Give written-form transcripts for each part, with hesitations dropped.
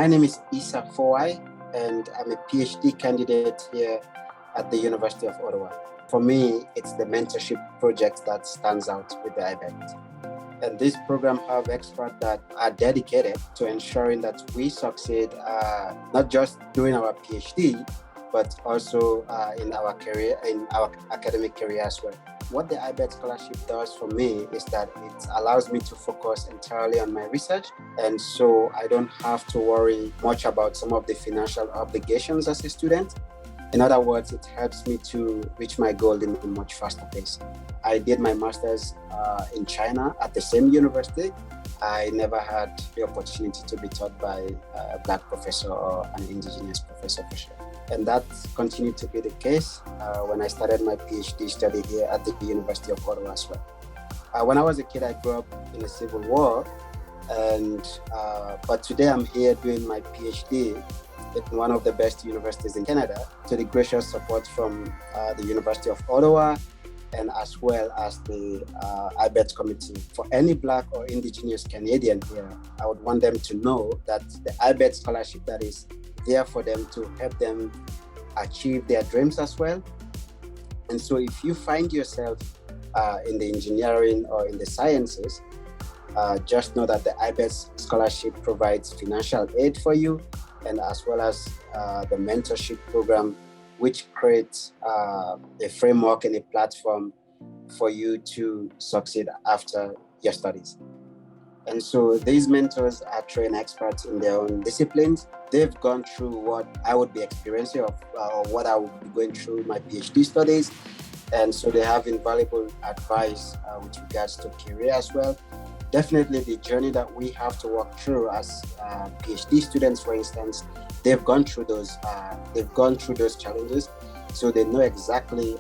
My name is Issa Fowai, and I'm a PhD candidate here at the University of Ottawa. For me, it's the mentorship project that stands out with the IBET. And this program have experts that are dedicated to ensuring that we succeed, not just during our PhD, but also in our career, in our academic career as well. What the IBET scholarship does for me is that it allows me to focus entirely on my research. And so I don't have to worry much about some of the financial obligations as a student. In other words, it helps me to reach my goal in a much faster pace. I did my master's in China at the same university. I never had the opportunity to be taught by a Black professor or an indigenous professor for sure. And that continued to be the case when I started my PhD study here at the University of Ottawa as well. When I was a kid, I grew up in a civil war, but today I'm here doing my PhD in one of the best universities in Canada, to the gracious support from the University of Ottawa, and as well as the IBET committee. For any Black or Indigenous Canadian here, I would want them to know that the IBET scholarship that is there for them to help them achieve their dreams as well. And so if you find yourself in the engineering or in the sciences, just know that the IBET scholarship provides financial aid for you, and as well as the mentorship program, which creates a framework and a platform for you to succeed after your studies. And so these mentors are trained experts in their own disciplines. They've gone through what I would be experiencing or what I would be going through my PhD studies. And so they have invaluable advice with regards to career as well. Definitely the journey that we have to walk through as PhD students, for instance, they've gone through those challenges, so they know exactly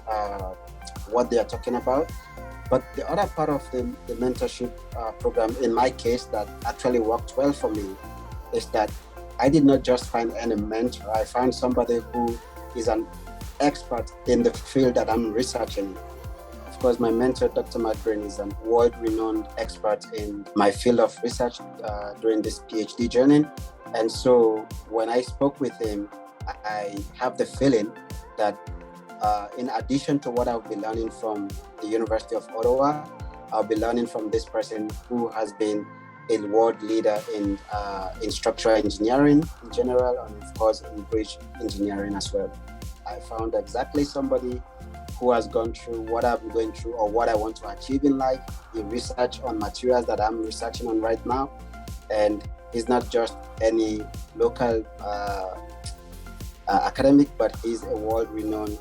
what they are talking about. But the other part of the mentorship program, in my case, that actually worked well for me, is that I did not just find any mentor. I found somebody who is an expert in the field that I'm researching. Of course, my mentor, Dr. McGrain, is a world-renowned expert in my field of research during this PhD journey. And so when I spoke with him, I have the feeling that in addition to what I'll be learning from the University of Ottawa, I'll be learning from this person who has been a world leader in structural engineering in general, and of course in bridge engineering as well. I found exactly somebody who has gone through what I'm going through or what I want to achieve in life. He research on materials that I'm researching on right now. And he's not just any local academic, but he's a world-renowned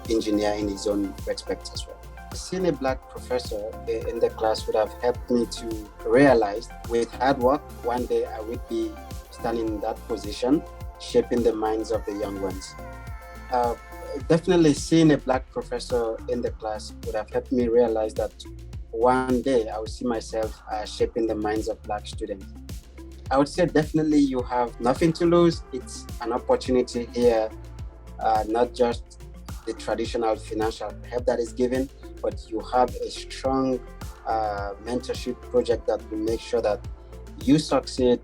engineer in his own respect as well. Seeing a Black professor in the class would have helped me to realize with hard work, one day I would be standing in that position, shaping the minds of the young ones. Definitely seeing a Black professor in the class would have helped me realize that one day I would see myself shaping the minds of Black students. I would say definitely you have nothing to lose. It's an opportunity here, not just the traditional financial help that is given, but you have a strong mentorship project that will make sure that you succeed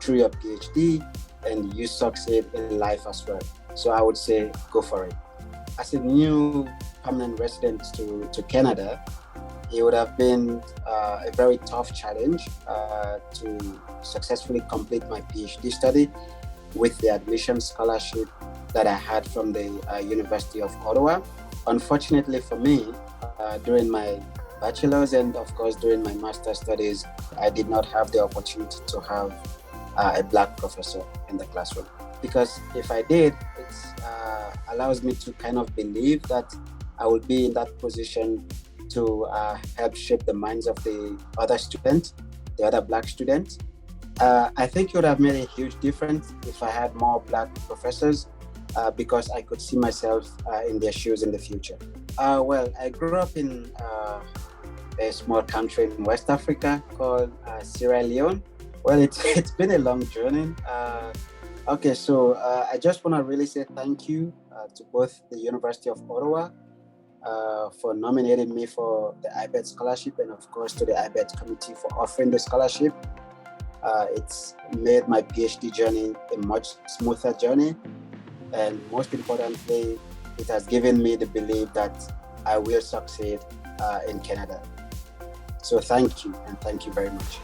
through your PhD and you succeed in life as well. So I would say go for it. As a new permanent resident to Canada, it would have been a very tough challenge to successfully complete my PhD study with the admission scholarship that I had from the University of Ottawa. Unfortunately for me, during my bachelor's and of course during my master's studies, I did not have the opportunity to have a Black professor in the classroom. Because if I did, it allows me to kind of believe that I will be in that position to help shape the minds of the other students, the other Black students. I think it would have made a huge difference if I had more Black professors because I could see myself in their shoes in the future. Well, I grew up in a small country in West Africa called Sierra Leone. Well, it's been a long journey. Okay, so I just want to really say thank you to both the University of Ottawa for nominating me for the IBET scholarship, and of course to the IBET committee for offering the scholarship. It's made my PhD journey a much smoother journey. And most importantly, it has given me the belief that I will succeed in Canada. So thank you, and thank you very much.